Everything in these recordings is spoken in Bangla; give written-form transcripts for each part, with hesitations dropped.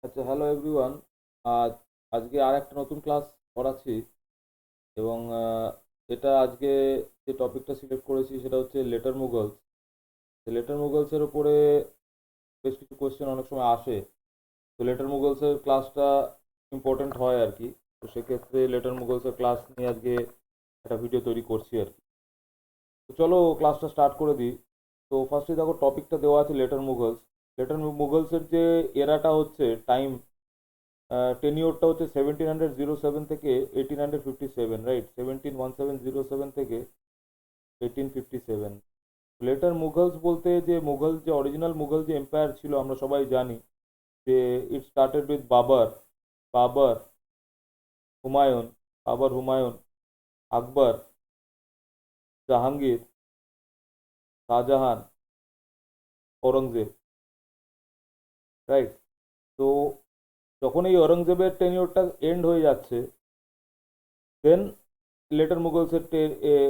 আচ্ছা, হ্যালো এভরিওয়ান। আজ আজকে আর একটা নতুন ক্লাস করাচ্ছি এবং এটা আজকে যে টপিকটা সিলেক্ট করেছি সেটা হচ্ছে লেটার মুঘলস। লেটার মুঘলসের উপরে বেশ কিছু কোয়েশ্চেন অনেক সময় আসে। তো লেটার মুঘলসের ক্লাসটা ইম্পর্টেন্ট হয় আর কি। তো সেক্ষেত্রে লেটার মুঘলসের ক্লাস নিয়ে আজকে একটা ভিডিও তৈরি করছি আর কি। তো চলো ক্লাসটা স্টার্ট করে দিই। তো ফার্স্টে দেখো টপিকটা দেওয়া আছে লেটার মুঘলস। লেটার মুঘলসের যে এরাটা হচ্ছে টাইম, টেনিওরটা হচ্ছে 1707 থেকে 1857, রাইট? 171707 থেকে 1857। লেটার মুঘলস বলতে যে মুঘল যে অরিজিনাল মুঘল যে এম্পায়ার ছিল আমরা সবাই জানি যে it started with Babur Humayun Humayun, Akbar, Jahangir, Shahjahan, Aurangzeb, right? তো যখন এই ঔরঙ্গজেবের টেনিওরটা এন্ড হয়ে যাচ্ছে, দেন লেটার মুঘলসের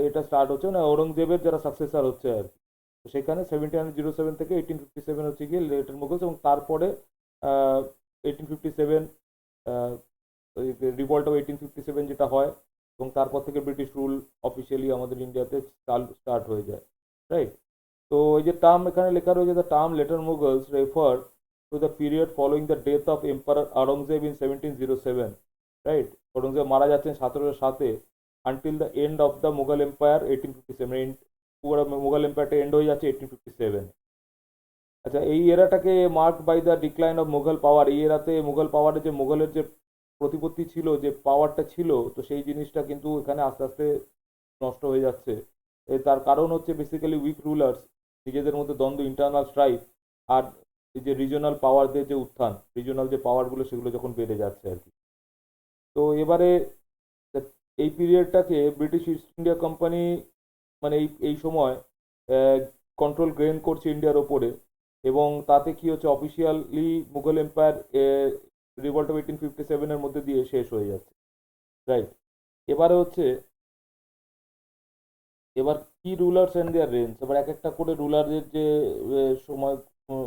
এটা স্টার্ট হচ্ছে, মানে ঔরঙ্গজেবের যারা সাকসেসর হচ্ছে আর কি। তো সেখানে 1707 থেকে 1857 হচ্ছে গিয়ে লেটার মুঘলস, এবং তারপরে 1857 রিভল্ট অফ 1857 যেটা হয়, এবং তারপর থেকে ব্রিটিশ রুল অফিসিয়ালি আমাদের ইন্ডিয়াতে স্টার্ট হয়ে যায়, রাইট? তো এই যে টার্ম এখানে লেখা রয়েছে, the term letter Mughals refer to the period following the death of emperor Aurangzeb in 1707, right? Aurangzeb মারা যাচ্ছেন 1707, until the end of the Mughal empire 1857। পুরো মুঘল এম্পায়ারটা এন্ড হয়ে যাচ্ছে 1857। আচ্ছা, এই এরাটাকে mark by the decline of Mughal power. এই এরাতে মুঘল পাওয়ারের যে মুঘলের যে প্রতিপত্তি ছিল, যে পাওয়ারটা ছিল, তো সেই জিনিসটা কিন্তু এখানে আস্তে আস্তে নষ্ট হয়ে যাচ্ছে। তার কারণ হচ্ছে বেসিক্যালি উইক রুলার্স, নিজেদের মধ্যে দ্বন্দ্ব, ইন্টারনাল স্ট্রাইক, আর এই যে রিজনাল পাওয়ারদের যে উত্থান, রিজনাল যে পাওয়ারগুলো সেগুলো যখন বেড়ে যাচ্ছে আর কি। তো এবারে এই পিরিয়ডটাকে ব্রিটিশ ইস্ট ইন্ডিয়া কোম্পানি, মানে এই সময় কন্ট্রোল গেইন করছে ইন্ডিয়ার ওপরে, এবং তাতে কি হচ্ছে, officially Mughal empire revolt of 1857-এর মধ্যে দিয়ে শেষ হয়ে যাচ্ছে, রাইট? এবারে হচ্ছে, এবার কি রুলার্স এন্ড দেয়ার রেঞ্জ, এবার এক একটা করে রুলারদের যে সময়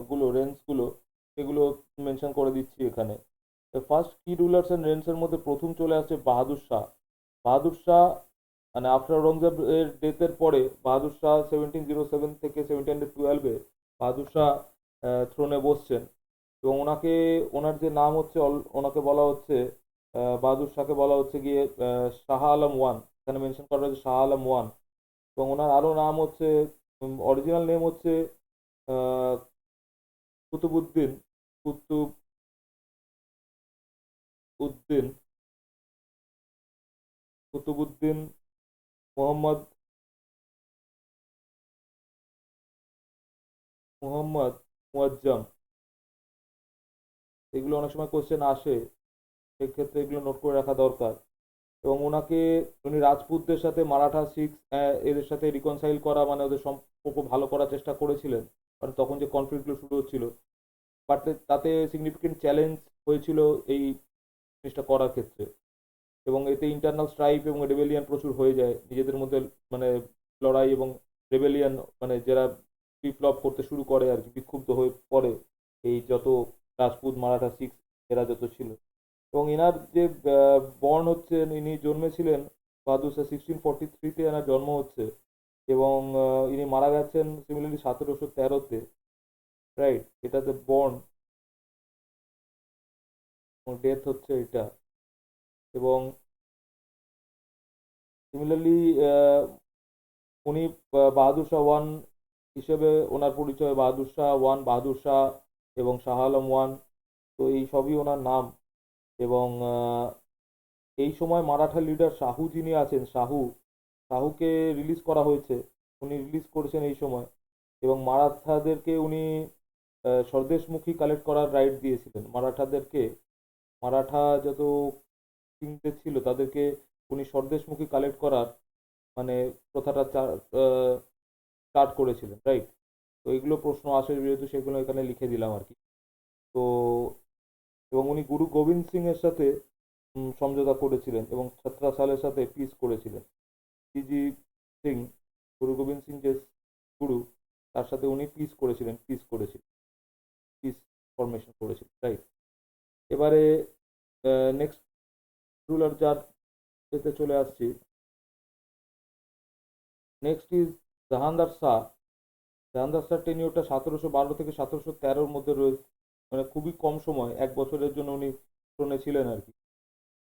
গুলো, রেঞ্জ গুলো, সেগুলো মেনশন করে দিচ্ছি এখানে। ফার্স্ট কি রুলার্স এন্ড রেঞ্জের মধ্যে প্রথম চলে আসছে বাহাদুর শাহ। বাহাদুর শাহ, মানে আফটার ঔরঙ্গজেব এর ডেথের পরে বাহাদুর শাহ 1707 থেকে 1712-এ বাহাদুর শাহ থ্রোনে বসছেন, এবং ওনাকে, ওনার যে নাম হচ্ছে, ওনাকে বলা হচ্ছে, বাহাদুর শাহকে বলা হচ্ছে গিয়ে শাহ আলম ওয়ান। এখানে মেনশন করা হয়েছে শাহ আলম ওয়ান। এবং ওনার আরো নাম হচ্ছে, অরিজিনাল নেম হচ্ছে আহ, কুতুবুদ্দিন, কুতুব উদ্দিন, কুতুবুদ্দিন মোহাম্মদ, মোহাম্মদ মুয়াজ্জম। এগুলো অনেক সময় কোশ্চেন আসে, সেক্ষেত্রে এগুলো নোট করে রাখা দরকার। এবং ওনাকে, উনি রাজপুতদের সাথে মারাঠা শিখ এদের সাথে রিকনসাইল করা, মানে ওদের সম্পর্ক ভালো করার চেষ্টা করেছিলেন, কারণ তখন যে কনফ্লিক্টগুলো শুরু হচ্ছিল। বাট তাতে সিগনিফিকেন্ট চ্যালেঞ্জ হয়েছিল এই জিনিসটা করার ক্ষেত্রে, এবং এতে ইন্টারনাল স্ট্রাইক এবং রেবেলিয়ান প্রচুর হয়ে যায় নিজেদের মধ্যে, মানে লড়াই এবং রেবেলিয়ান, মানে যারা বিপ্লব করতে শুরু করে আর কি, বিক্ষুব্ধ হয়ে পড়ে এই যত রাজপুত, মারাঠা, শিখ এরা যত ছিল। এবং এনার যে বর্ণ হচ্ছে, ইনি জন্মেছিলেন বাহাদুর শাহ 1643-তে এনার জন্ম হচ্ছে, এবং ইনি মারা গেছেন সিমিলারলি 1713-তে, রাইট? এটাতে বর্ন এবং ডেথ হচ্ছে এটা। এবং সিমিলারলি উনি বাহাদুর শাহ ওয়ান হিসেবে ওনার পরিচয়, বাহাদুর শাহ ওয়ান, বাহাদুর শাহ এবং শাহ আলম ওয়ান। তো এই সবই ওনার নাম। এবং এই সময় মারাঠা লিডার শাহু যিনি আছেন, শাহুকে রিলিজ করা হয়েছে, উনি রিলিজ করেছেন এই সময়। এবং মারাঠাদেরকে উনি স্বদেশমুখী কালেক্ট করার রাইট দিয়েছিলেন মারাঠাদেরকে। মারাঠা যত কিংদের ছিল তাদেরকে উনি স্বদেশমুখী কালেক্ট করার, মানে প্রথাটা স্টার্ট করেছিলেন, রাইট? তো এগুলো প্রশ্ন আসে, যেহেতু সেগুলো এখানে লিখে দিলাম আর কি। তো এবং উনি গুরু গোবিন্দ সিং এর সাথে সমঝোতা করেছিলেন, এবং 17 সালের সাথে পিস করেছিলেন। জি সিং, গুরু গোবিন্দ সিং যে গুরু, তার সাথে উনি পিস করেছিলেন, পিস ফরমেশন করেছিলেন, রাইট? এবারে নেক্সট রুলার যার এতে চলে আসছি, নেক্সট ইজ জাহাঙ্গীর শাহ। জাহাঙ্গীর শাহ টেনিওরটা 1712 থেকে 1713-র মধ্যে রয়েছে, মানে খুবই কম সময়, 1 বছরের জন্য উনি থ্রোনে ছিলেন আর কি।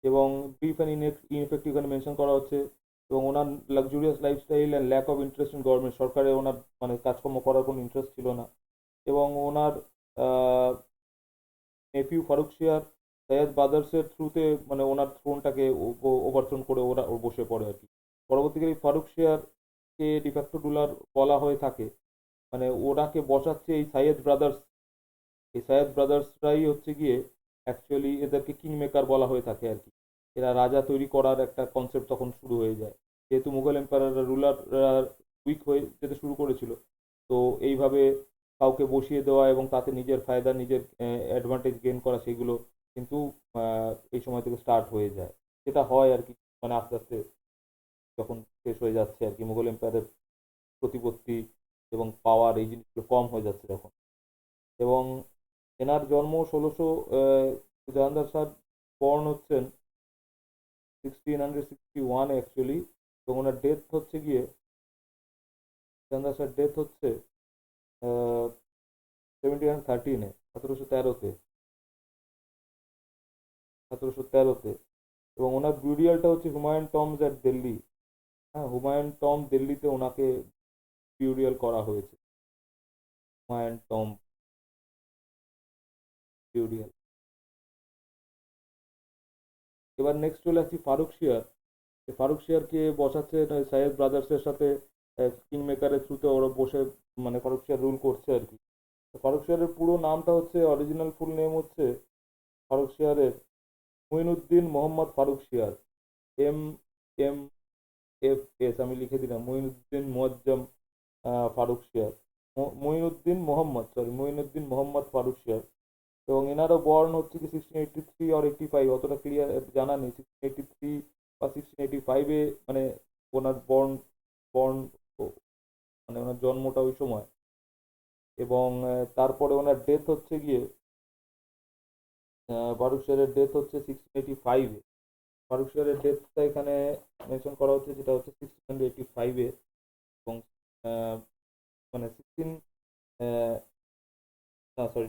এবং ব্রিফ অ্যান্ড ইনএফেক্টিভ এখানে মেনশন করা হচ্ছে। এবং ওনার luxurious lifestyle and lack of interest in government, সরকারে ওনার মানে কাজকর্ম করার কোনো ইন্টারেস্ট ছিল না। এবং ওনার নেফিউ ফারুক শিয়ার সৈয়দ ব্রাদার্সের থ্রুতে মানে ওনার থ্রোনটাকে ওভারথ্রোন করে ওরা ও বসে পড়ে আর কি। পরবর্তীকালে ফারুক শিয়ারকে ডিফ্যাক্টো রুলার বলা হয়ে থাকে, মানে ওনাকে বসাচ্ছে এই সাইয়েদ ব্রাদার্স। এই সাইয়েদ ব্রাদার্সরাই হচ্ছে গিয়ে অ্যাকচুয়ালি এদেরকে কিং মেকার বলা হয়ে থাকে আর কি। এরা রাজা তৈরি করার একটা কনসেপ্ট তখন শুরু হয়ে যায়, যেহেতু মুঘল এম্পায়ার রুলার উইক হয়ে যেতে শুরু করেছিল। তো এইভাবে কাউকে বসিয়ে দেওয়া এবং তাতে নিজের ফায়দা, নিজের অ্যাডভান্টেজ গেইন করা, সেগুলো কিন্তু এই সময় থেকে স্টার্ট হয়ে যায়। যেটা হয় আর কি, মানে আস্তে আস্তে যখন শেষ হয়ে যাচ্ছে আর কি, মুঘল এম্পায়ারের প্রতিপত্তি এবং পাওয়ার এই জিনিসগুলো কম হয়ে যাচ্ছে তখন। এবং এনার জন্ম 1600, জাহাঙ্গীর শাহ বর্ন হচ্ছেন 1661 অ্যাকচুয়ালি। এবং ওনার ডেথ হচ্ছে গিয়ে, জাহাঙ্গীর শাহর ডেথ হচ্ছে 1713-এ, 1713-তে। এবং ওনার বিউরিয়ালটা হচ্ছে হুমায়ুন টম্বস অ্যাট দিল্লি। হ্যাঁ, হুমায়ুন টম্ব দিল্লিতে ওনাকে বিউরিয়াল করা হয়েছে, হুমায়ুন টম্ব বিউরিয়াল। এবার নেক্সট চলে আসছি ফারুক শিয়ার। ফারুক শিয়ারকে বসাচ্ছে সাইয়েদ ব্রাদার্সের সাথে কিং মেকারের থ্রুতে ওরা বসে, মানে ফারুক শিয়ার রুল করছে আর কি। ফারুক শিয়ারের পুরো নামটা হচ্ছে, অরিজিনাল ফুল নেম হচ্ছে ফারুক শিয়ারের মুইনুদ্দিন মোহাম্মদ ফারুক শিয়ার। MFS আমি লিখে দিলাম, মুইনুদ্দিন মুয়াজ্জম ফারুক শিয়ার। মুইনুদ্দিন মোহাম্মদ ফারুক শিয়ার। এবং এনারও বর্ন হচ্ছে কি 1683 আর 85, অতটা ক্লিয়ার জানা নেই। 1683 বা 1685-এ মানে ওনার বর্ন বর্ন মানে ওনার জন্মটা ওই সময়। এবং তারপরে ওনার ডেথ হচ্ছে গিয়ে, ফারুক শেয়ারের ডেথ হচ্ছে 1685-এ। ফারুক শেয়ারের ডেথটা এখানে মেনশন করা হচ্ছে, যেটা হচ্ছে 1685-এ। এবং মানে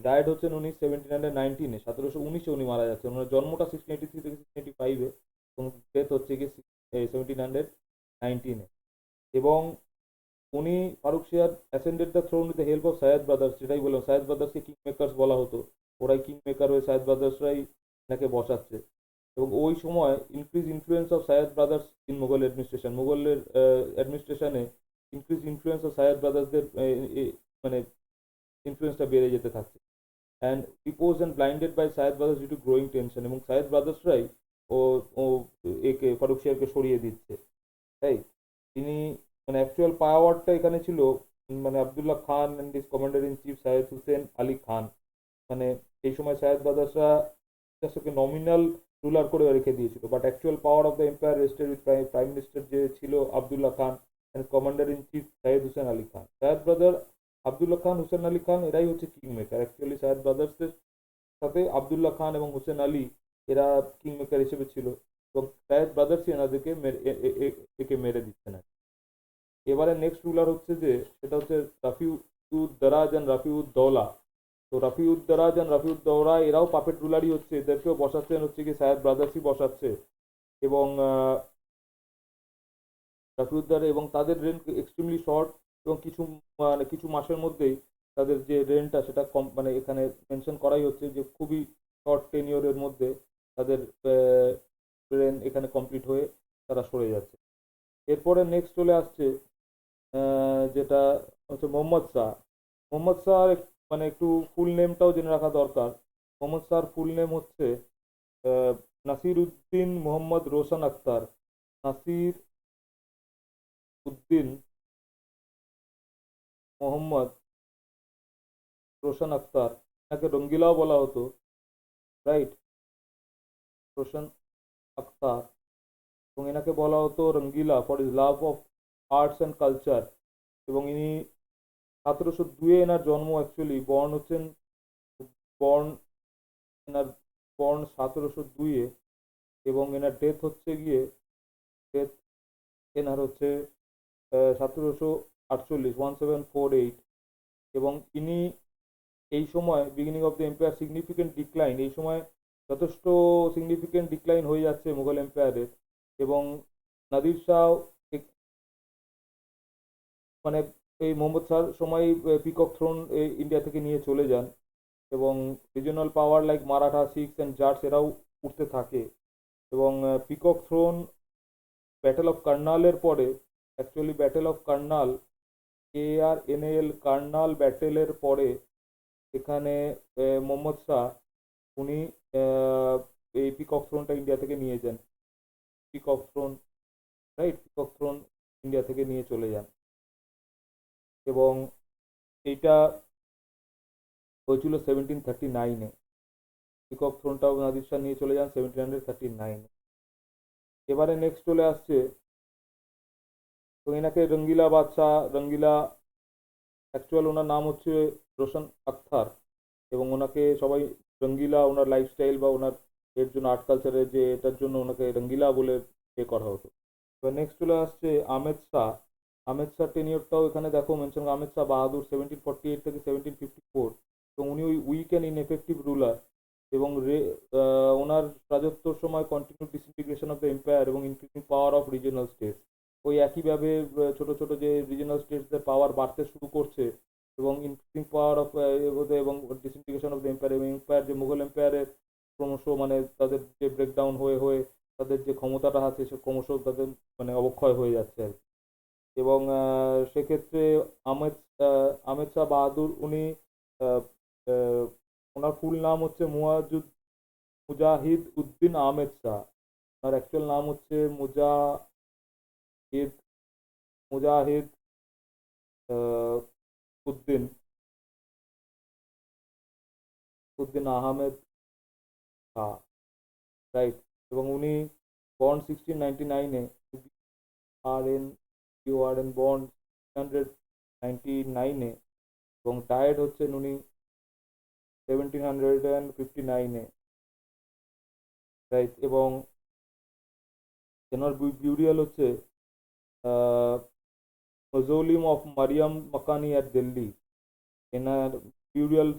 ডায়েট হচ্ছেন উনি 1719-এ, 1719-এ উনি মারা যাচ্ছেন। ওনার জন্মটা 1683 থেকে 1685-এ, এবং ডেথ হচ্ছে গিয়ে 1719-এ। এবং উনি, Farrukh Siyar ascended the throne with the help of Sayyid brothers, যেটাই বললাম, সায়েদ ব্রাদার্সকে কিং মেকার্স বলা হতো। ওরাই কিং মেকার হয়ে সায়েদ ব্রাদার্সরাই এনাকে বসাচ্ছে। এবং ওই সময় increase influence of Sayyid brothers in Mughal administration, মুঘলের অ্যাডমিনিস্ট্রেশনে ইনক্রিজ ইনফ্লুয়েন্স অফ সায়েদ ব্রাদার্সদের মানে ইনফ্লুয়েন্সটা বেড়ে যেতে থাকছে। And depose and blinded by Sayyid brothers due to growing tension, এবং সায়েদ ব্রাদার্সরাই ও ও একে ফারুক শিয়ারকে সরিয়ে দিচ্ছে, তাই। তিনি মানে অ্যাকচুয়াল পাওয়ারটা এখানে ছিল মানে Abdullah Khan and his commander in chief Sayyid Hussain Ali Khan. মানে এই সময় সায়েদ ব্রাদার্সরা জাস্ট নমিনাল রুলার করে রেখে দিয়েছিল, but actual power of the empire rested with prime minister যে ছিল Abdullah Khan and commander in chief Sayyid Hussain Ali Khan. Sayyid brother Abdullah Khan, Hussain Ali Khan, এরাই হচ্ছে কিং মেকার অ্যাকচুয়ালি। সায়েদ ব্রাদার্সের সাথে আবদুল্লাহ খান এবং হুসেন আলী এরা কিং মেকার হিসেবে ছিল, এবং সায়েদ ব্রাদার্সই এনাদেরকে একে মেরে দিচ্ছে না। এবারে নেক্সট রুলার হচ্ছে যে, সেটা হচ্ছে রাফিউদ্দারাজ অ্যান্ড রাফিউদ্দৌলা। তো রাফিউদ্দারাজ অ্যান্ড রাফিউদ্দৌলা এরাও পাপেট রুলারই হচ্ছে, এদেরকেও বসাচ্ছেন হচ্ছে কি সায়েদ ব্রাদার্সই বসাচ্ছে। এবং রাফিউদ্দার এবং তাদের রেন এক্সট্রিমলি শর্ট, এবং মানে কিছু মাসের মধ্যেই তাদের যে রেনটা সেটা কম, মানে এখানে মেনশন করাই হচ্ছে যে খুবই শর্ট টেনিওরের মধ্যে তাদের রেন এখানে কমপ্লিট হয়ে তারা সরে যাচ্ছে। এরপরে নেক্সট চলে আসছে যেটা হচ্ছে মোহাম্মদ শাহ। মোহাম্মদ শাহ মানে একটু ফুল নেমটাও জেনে রাখা দরকার। মোহাম্মদ শাহর ফুল নেম হচ্ছে নাসির উদ্দিন মোহাম্মদ রোশন আক্তার। নাসির উদ্দিন মোহাম্মদ রোশন আক্তার, এনাকে রঙ্গিলাও বলা হতো, রাইট, রোশন আক্তার। এবং এনাকে বলা হতো Rangila for his love of arts and culture. এবং ইনি 1702-এ এনার জন্ম অ্যাকচুয়ালি। বর্ন হচ্ছেন, বর্ন এনার বর্ন 1702-এ এবং এনার ডেথ হচ্ছে গিয়ে ডেথ এনার হচ্ছে 1748, 1748। এবং ইনি এই সময় beginning of the empire significant decline, এই সময় যথেষ্ট সিগনিফিকেন্ট ডিক্লাইন হয়ে যাচ্ছে মুঘল এম্পায়ারের। এবং নাদির শাহ মানে এই মোহাম্মদ শাহর সময় পিকক থ্রোন ইন্ডিয়া থেকে নিয়ে চলে যান এবং regional power like Maratha, Sikhs and Jats এরাও উঠতে থাকে। এবং পিকক থ্রোন ব্যাটেল অফ কার্নালের পরে, actually battle of Karnal, KRNAL Karnal ব্যাটেলের পরে এখানে মোহাম্মদ শাহ উনি এই পিকক থ্রোনটা ইন্ডিয়া থেকে নিয়ে যান। Peacock throne, right, peacock throne India থেকে নিয়ে চলে যান। এবং এইটা হয়েছিল 1739-এ। পিকক থ্রোনটাও নাদির শাহ নিয়ে চলে যান 1739-এ। এবারে নেক্সট চলে আসছে, তো এনাকে রঙ্গিলা বাদশাহ, রঙ্গিলা, অ্যাকচুয়াল ওনার নাম হচ্ছে রোশন আখতার এবং ওনাকে সবাই রঙ্গিলা, ওনার লাইফস্টাইল বা ওনার এর জন্য আর্ট কালচারের যে এটার জন্য ওনাকে রঙ্গিলা বলে করা হতো। এবার নেক্সট চলে আসছে আহমেদ শাহ। আহমেদ শাহ টেনিওরটাও এখানে দেখো মেনশন, আহমেদ শাহ বাহাদুর 1748 থেকে 1754। এবং উনি ওই উইক অ্যান্ড ইনএফেক্টিভ রুলার এবং ওনার রাজত্বর সময় continue disintegration of the empire এবং increasing power of regional states. ওই একইভাবে ছোট ছোট যে রিজিওনাল স্টেটসদের পাওয়ার বাড়তে শুরু করছে এবং ইনক্রিজিং পাওয়ার অফ এবং ডিসইন্টিগ্রেশন অফ দ্য এম্পায়ার, এবং এম্পায়ার যে মুঘল এম্পায়ারের ক্রমশ মানে তাদের যে ব্রেকডাউন হয়ে হয়ে তাদের যে ক্ষমতাটা আছে সে ক্রমশ তাদের মানে অবক্ষয় হয়ে যাচ্ছে আর কি। এবং সেক্ষেত্রে আহমেদ আহমেদ শাহ বাহাদুর উনি আহ, আহ, ওনার ফুল নাম হচ্ছে মুজাহিদ উদ্দিন আহমেদ শাহ। ওনার অ্যাকচুয়াল নাম হচ্ছে মুজাহিদ মুজাহিদ আহ, উদ্দিন উদ্দিন আহমেদ শাহ, রাইট। এবং উনি বর্ন 1699-এ, বর্ন 699-এ এবং ডায়েড হচ্ছেন উনি 1759-এ, রাইট। এবং এনার বিউরিয়াল হচ্ছে mausoleum of Mariam Makani at Delhi. এনার বিউরিয়াল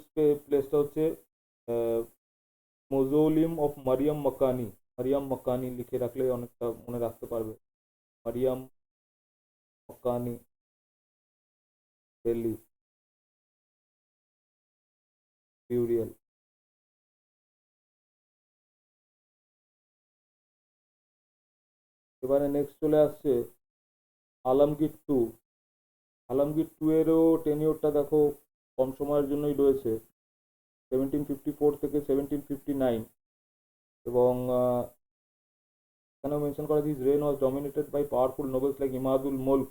প্লেসটা হচ্ছে মজৌলিম অফ মারিয়াম মাকানি, মারিয়াম মাকানি লিখে রাখলে অনেকটা মনে রাখতে পারবে। মারিয়াম মাকানি, দিল্লি বিউরিয়াল। এবারে নেক্সট চলে আসছে আলমগীর টু। আলমগীর টু এরও টেনিওরটা দেখো কম সময়ের জন্যই রয়েছে, 1754 থেকে 1759। এবং এখানেও মেনশন করা his reign was dominated by powerful nobles like Imadul Mulk,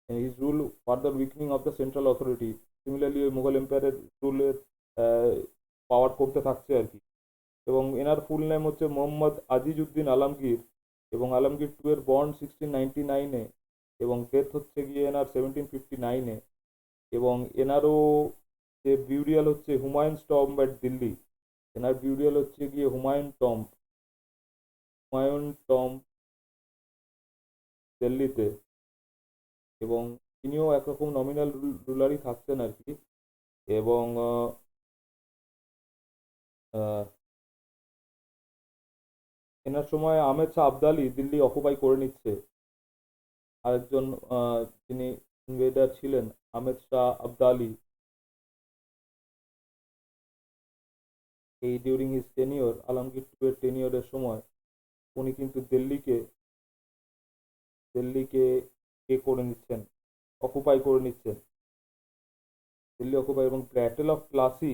his rule further weakening of the central authority. Similarly ওই মুঘল এম্পায়ারের রুলের পাওয়ার কমতে থাকছে আর কি। এবং এনার ফুল নেম হচ্ছে মোহাম্মদ আজিজউদ্দিন আলমগীর এবং আলমগীর টু এর বর্ন 1699-এ এবং ডেথ হচ্ছে গিয়ে এনার 1759-এ। এবং এনারও যে বিউরিয়াল হচ্ছে হুমায়ুন টম্ব অ্যাট দিল্লি। এনার বিউরিয়াল হচ্ছে গিয়ে হুমায়ুন টম্ব দিল্লিতে। এবং তিনিও একরকম নমিনাল রুলারই থাকতেন আর কি। এবং এনার সময় আহমেদ শাহ আবদালি দিল্লি অকুপাই করে নিচ্ছে। আরেকজন যিনি ইনভেডার ছিলেন আহমেদ শাহ আবদালি, এই during his tenure, Alamgir two এর টেনিওরের সময় উনি কিন্তু দিল্লিকে করে নিচ্ছেন, অকুপাই করে নিচ্ছেন, দিল্লি অকুপাই। এবং ব্যাটেল অফ প্লাসি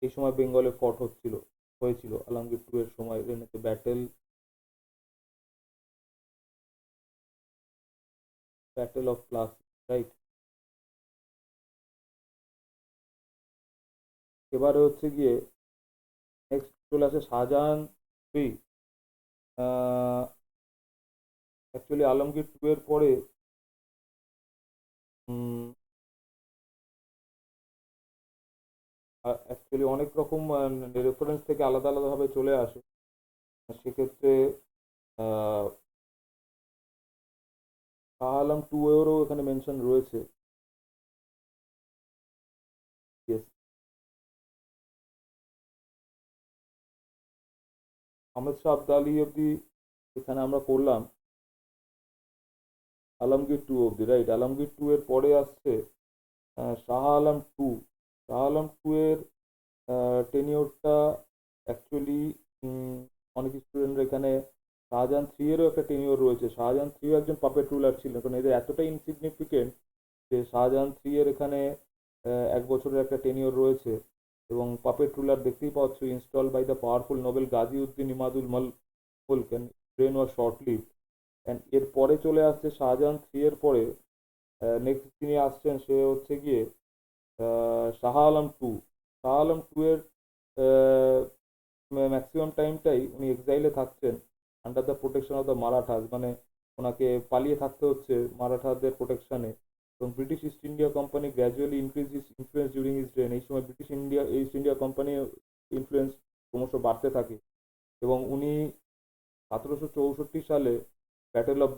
এই সময় বেঙ্গলে ফট হয়েছিল আলমগীর টু এর সময় রেনেতে ব্যাটেল অফ প্লাসি, রাইট। এবারে হচ্ছে গিয়ে নেক্সট চলে আসে শাহজাহান 3। অ্যাকচুয়ালি আলমগীর টু এর পরে অ্যাকচুয়ালি অনেক রকম রেফারেন্স থেকে আলাদা আলাদাভাবে চলে আসে। সেক্ষেত্রে আহ, শাহ আলম টু এরও এখানে মেনশন রয়েছে। ইয়েস, আহমেদ শাহ আবদালি অব্দি এখানে আমরা করলাম, আলমগীর টু অব্দি, রাইট। আলমগীর টু এর পরে আসছে শাহ আলম টু। শাহ আলম টু এর টেনিওরটা অ্যাকচুয়ালি অনেক স্টুডেন্টরা এখানে শাহজাহান থ্রি এরও একটা টেনিওর রয়েছে। শাহজাহান থ্রি একজন পাপেট রুলার ছিলেন, কারণ এদের এতটাই ইনসিগনিফিকেন্ট যে শাহজাহান থ্রি এর এখানে 1 বছরের একটা টেনিওর রয়েছে। এবং পাপেট রুলার দেখতেই পাচ্ছ, install by the powerful noble Ghaziuddin Imadul Mulk, and ব্রেন ওয়াজ শর্ট লিভ। অ্যান্ড এর পরে চলে আসছে শাহজাহান থ্রি এর পরে নেক্সট যিনি আসছেন সে হচ্ছে গিয়ে শাহ আলম টু। শাহ আলম টু এর ম্যাক্সিমাম টাইমটাই উনি এক্সাইলে থাকছেন under the protection of the Marathas, মানে ওনাকে পালিয়ে থাকতে হচ্ছে মারাঠাদের প্রোটেকশনে। এবং British East India company gradually increase his influence during his reign. এই সময় ব্রিটিশ ইস্ট ইন্ডিয়া কোম্পানির ইনফ্লুয়েন্স ক্রমশ বাড়তে থাকে। এবং উনি 1764 সালে ব্যাটেল অফ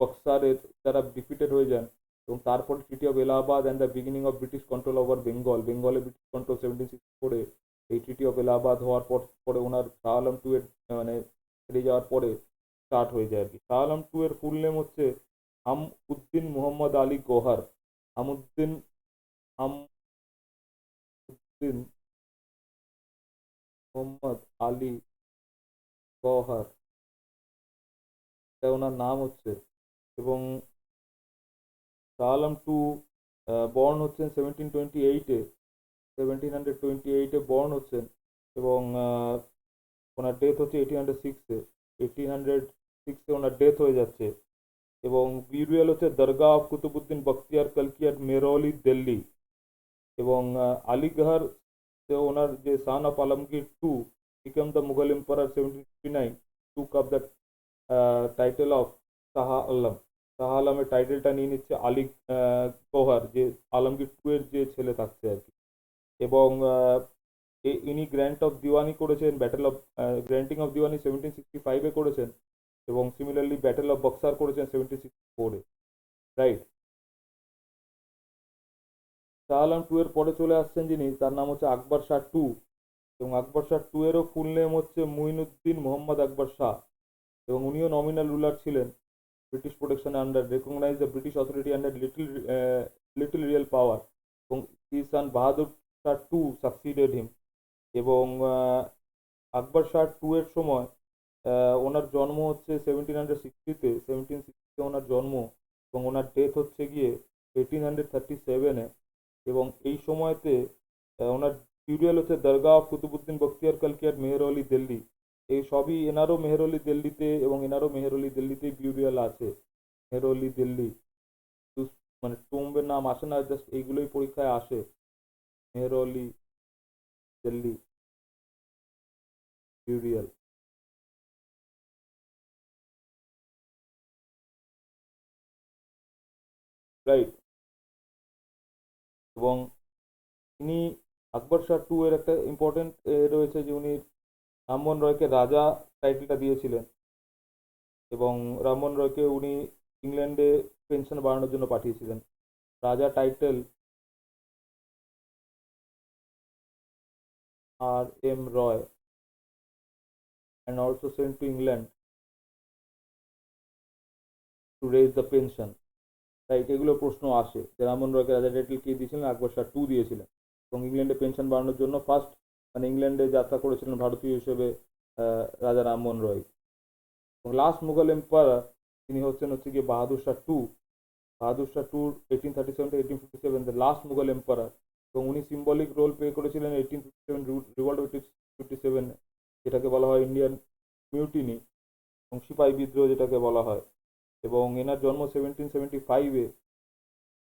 বক্সারের দ্বারা ডিফিটেড হয়ে যান। এবং তারপর treaty of Allahabad and the beginning of British control over বেঙ্গলে ব্রিটিশ কন্ট্রোল 1764 এই ট্রিটি অফ এলাহাবাদ হওয়ার পরে ওনার শাহ আলম টু এর মানে হেরে যাওয়ার পরে স্টার্ট হয়ে যায় আর কি। শাহ আলম টু এর ফুল নেম হচ্ছে হামউদ্দিন মোহাম্মদ আলী গৌহর। হামউদ্দিন হামউদ্দিন মোহাম্মদ আলী গৌহর, এটা ওনার নাম হচ্ছে। এবং শাহ আলম টু বর্ন হচ্ছেন 1728-এ, 1728-এ বর্ন হচ্ছেন। এবং ওনার ডেথ হচ্ছে 1806-এ, 1806-এ ওনার ডেথ হয়ে যাচ্ছে। এবং বিউরিয়াল হচ্ছে দরগা অফ কুতুবুদ্দিন বখতিয়ার কালকিয়ার মেরৌলি দিল্লি। এবং আলিগড় ওনার যে son of Alamgir to become the Mughal emperor 1759, took up the title of Shah Alam. Shah আলমের টাইটেলটা নিয়ে নিচ্ছে আলী গৌহর, যে আলমগীর টু এর যে ছেলে থাকছে আর কি। এবং ইনি গ্র্যান্ট অফ দিওয়ানি করেছেন, ব্যাটেল অফ গ্র্যান্টিং অফ দিওয়ানি 1765-এ করেছেন। এবং সিমিলারলি ব্যাটেল অফ বক্সার করেছেন 1764-এ, রাইট। শাহ আলম টু এর পরে চলে আসছেন যিনি, তার নাম হচ্ছে আকবর শাহ টু। এবং আকবর শাহ টু এরও ফুল নেম হচ্ছে মুইনুদ্দিন মোহাম্মদ আকবর শাহ। এবং উনিও নমিনাল রুলার ছিলেন British protection under, recognise the British authority under little real power. এবং his son Bahadur Shah two succeeded him. এবং আকবর শাহ টু এর সময় ওনার জন্ম হচ্ছে 1760-তে, 1760-তে ওনার জন্ম। এবং ওনার ডেথ হচ্ছে গিয়ে 1837-এ। এবং এই সময়তে ওনার ফিউরিয়াল হচ্ছে দরগা অফ কুতুবুদ্দিন বখতিয়ার কালকিয়ার মেহরৌলি দিল্লি। এই সবই এনারও মেহরৌলি দিল্লিতে, এবং এনারও মেহরৌলি দিল্লিতেই বিউরিয়াল আছে, মেহরৌলি দিল্লি। মানে টুম্বের নাম আসে না, জাস্ট এইগুলোই পরীক্ষায় আসে, মেহরৌলি দিল্লি বিউরিয়াল, রাইট। এবং ইনি আকবর শাহ টু এর একটা ইম্পর্টেন্ট রয়েছে যে উনি রামমোহন রয়কে রাজা টাইটেলটা দিয়েছিলেন। এবং রামমোহন রয়কে উনি ইংল্যান্ডে পেনশন বাড়ানোর জন্য পাঠিয়েছিলেন। রাজা title R.M. Roy, and also sent to England to raise the pension, right. এগুলো প্রশ্ন আসে যে রামমোহন রয়কে রাজা টাইটেল কে দিয়েছিলেন, আকবর শাহ টু দিয়েছিলেন। এবং ইংল্যান্ডে পেনশন বাড়ানোর জন্য ফার্স্ট মানে ইংল্যান্ডে যাত্রা করেছিলেন ভারতীয় হিসেবে রাজা রামমোহন রয়। এবং লাস্ট মুঘল এম্পায়ার তিনি হচ্ছে গিয়ে Bahadur Shah two. Bahadur Shah two 1837-1857, the last Mughal empire. এবং উনি সিম্বলিক রোল প্লে করেছিলেন 1857 রিভল্ট অফ 1857, যেটাকে বলা হয় ইন্ডিয়ান মিউটিনি এবং সিপাহী বিদ্রোহ যেটাকে বলা হয়। এবং এনার জন্ম 1775-এ,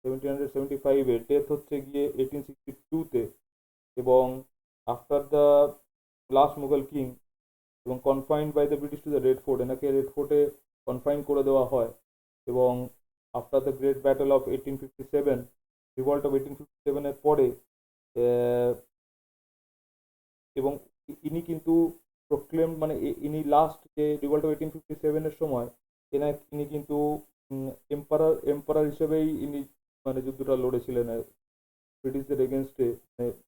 1775-এ, ডেথ হচ্ছে গিয়ে 1862-তে। এবং after the last Mughal king এবং confined by the British to the red fort, এনাকে রেড ফোর্টে কনফাইন করে দেওয়া হয়। এবং after the great battle of 1857, revolt of 1857-এর পরে এবং ইনি কিন্তু প্রোক্লেম মানে ইনি লাস্ট যে রিভল্ট অফ 1857-এর সময় ইনি কিন্তু এম্পারার হিসেবেই ইনি মানে যুদ্ধটা লড়েছিলেন ব্রিটিশদের এগেনস্টে।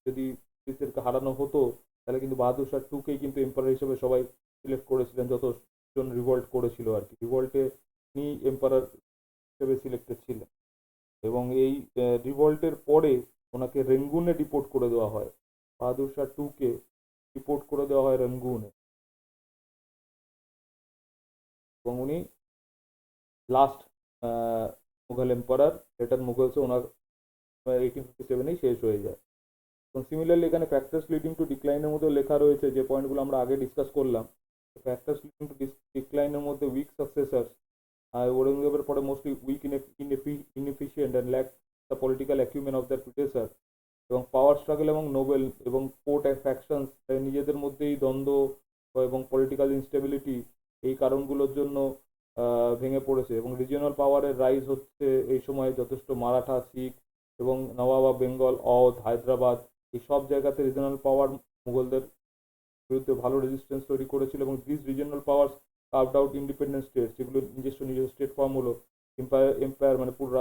যদি ব্রিটিশদেরকে হারানো হতো তাহলে কিন্তু বাহাদুর শাহ টুকেই কিন্তু এম্পারার হিসেবে সবাই সিলেক্ট করেছিলেন, যতজন রিভল্ট করেছিল আর কি। রিভল্টে ইনি এম্পারার হিসেবে সিলেক্টেড ছিলেন এবং এই রিভল্টের পরে ওনাকে রেঙ্গুনে ডিপোর্ট করে দেওয়া হয়। বাহাদুর শাহ টুকে ডিপোর্ট করে দেওয়া হয় রেঙ্গুনে এবং উনি লাস্ট মুঘল এম্পারার। লেটার মুঘলসে ওনার 1857-এই শেষ হয়ে যায়। এবং সিমিলারলি এখানে ফ্যাক্টরস লিডিং টু ডিক্লাইনের মধ্যে লেখা রয়েছে যে পয়েন্টগুলো আমরা আগে ডিসকাস করলাম। ফ্যাক্টরস লিডিং টু ডিক্লাইনের মধ্যে উইক সাকসেসার্স, ঔরঙ্গজেবের পরে mostly weak inefficient and lack the political acumen of their predecessor, এবং পাওয়ার স্ট্রাগল এবং নোবেল এবং কোর্ট ফ্যাকশনস নিজেদের মধ্যেই দ্বন্দ্ব এবং পলিটিক্যাল ইনস্টেবিলিটি, এই কারণগুলোর জন্য ভেঙে পড়েছে। এবং রিজিওনাল পাওয়ারের রাইজ হচ্ছে এই সময় যথেষ্ট মারাঠা, শিখ এবং নবাব অফ বেঙ্গল, অওধ, হায়দ্রাবাদ, এই সব জায়গাতে রিজিওনাল পাওয়ার মুঘলদের বিরুদ্ধে ভালো রেজিস্ট্যান্স তৈরি করেছিল। এবং this regional powers curved out independent state, যেগুলো নিজস্ব স্টেট ফর্ম হলো। এম্পায়ার মানে পুরো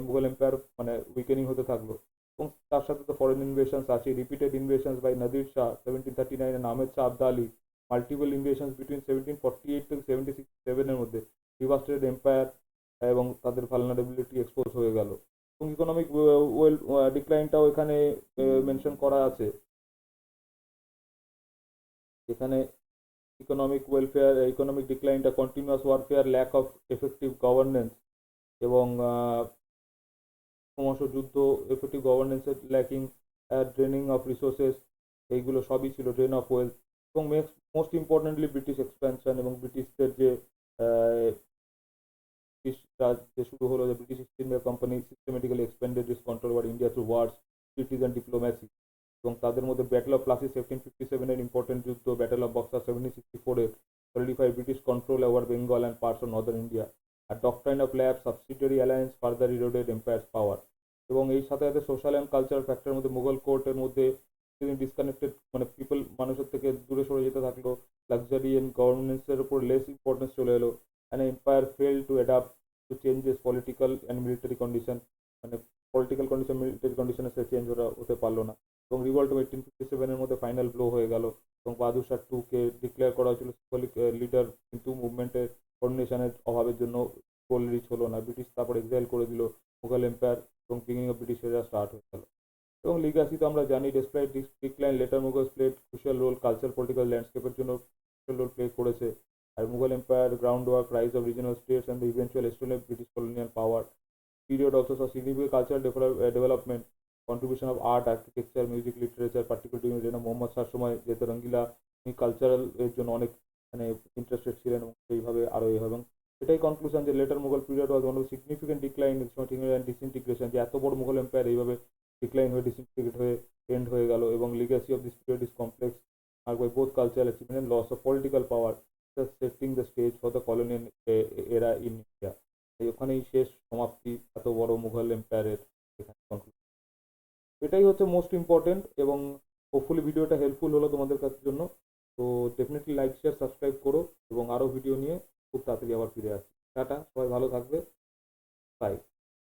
মুঘল এম্পায়ার মানে উইকেনিং হতে থাকলো। এবং তার সাথে তো ফরেন ইনভেশনস আছে, repeated invasions by Nadir Shah 1739 and Ahmed Shah Abdali, multiple invasions between 1748 থেকে 1767-এর মধ্যে ডিভাস্টেড এম্পায়ার এবং তাদের ভালনারেবিলিটি এক্সপোজ হয়ে গেল। এবং ইকোনমিক ডিক্লাইনটাও এখানে মেনশন করা আছে, এখানে ইকোনমিক ডিক্লাইনটা continuous warfare, lack of effective governance এবং ক্রমশ যুদ্ধ, এফেক্টিভ গভর্নেন্সের ল্যাকিং, ড্রেনিং অফ রিসোর্সেস, এইগুলো সবই ছিল, ড্রেন অফ ওয়েলথ। এবং মোস্ট ইম্পর্টেন্টলি ব্রিটিশ এক্সপ্যানশন এবং ব্রিটিশদের যে শুরু হলো, যে British East India company systematically expanded its control over India through wars, treaties and diplomacy. এবং তাদের মধ্যে ব্যাটল অফ প্লাসি 1757-এর ইম্পর্টেন্ট যুদ্ধ, ব্যাটল অফ বক্সার 1764-এর solidify British control over Bengal and parts of northern India. আর doctrine of lapse subsidiary alliance further eroded empire's power. এবং এই সাথে সাথে সোশ্যাল অ্যান্ড কালচারাল ফ্যাক্টরের মধ্যে মুঘল কোর্টের মধ্যে ডিসকানেক্টেড মানে পিপল মানুষের থেকে দূরে সরে যেতে থাকলো, লাক্সারি অ্যান্ড গভর্নেন্সের উপর লেস ইম্পর্টেন্স চলে এলো, and empire fail to adapt two changes political and military condition, মানে পলিটিক্যাল কন্ডিশন মিলিটারি কন্ডিশনের সাথে চেঞ্জ হতে পারলো না। এবং রিভল্ট অফ 1857-এর মধ্যে ফাইনাল ব্লো হয়ে গেল এবং বাহাদুর শাহ টুকে ডিক্লেয়ার করা হয়েছিল সিম্বলিক লিডার, কিন্তু মুভমেন্টের কোঅর্ডিনেশনের অভাবের জন্য গোল রিচ হলো না। ব্রিটিশ তারপর এক্সাইল করে দিল মুঘল এম্পায়ার এবং beginning of British era start হয়ে গেল। এবং লিগাসি তো আমরা জানি, despite decline later Mughals played crucial role culture political ল্যান্ডস্কেপের জন্য ক্রুশিয়াল রোল প্লে করেছে। আর Mughal empire ground work, rise of regional states and the eventual Estonian British colonial power period also saw significant cultural development, contribution of art, architecture, music, literature, particularly during reign of Mohammad শাহর সময়, যেহেতু রঙ্গিলা কালচারাল এর জন্য অনেক মানে ইন্টারেস্টেড ছিলেন এবং সেইভাবে আরও এ হয়। এবং এটাই কনক্লুশন যে letter Mughal period was one of significant decline and disintegration, যে এত বড় মুঘল এম্পায়ার এইভাবে ডিক্লাইন হয়ে ডিসইন্টিগ্রেট হয়ে এন্ড হয়ে গেল। এবং Legacy of this period is complex marked by both cultural achievement and loss of political power, thus setting the stage for the colonial era in India. ওখানেই শেষ সমাপ্তি এত বড় মুঘল এম্পায়ারের, এখানে কনক্লুশন। এটাই হচ্ছে মোস্ট ইম্পর্টেন্ট এবং হোপফুলি ভিডিওটা হেল্পফুল হলো তোমাদের কাছের জন্য। তো ডেফিনেটলি লাইক, শেয়ার, সাবস্ক্রাইব করো এবং আরও ভিডিও নিয়ে খুব তাড়াতাড়ি আবার ফিরে আসছি। টাটা, সবাই ভালো থাকবে, বাই।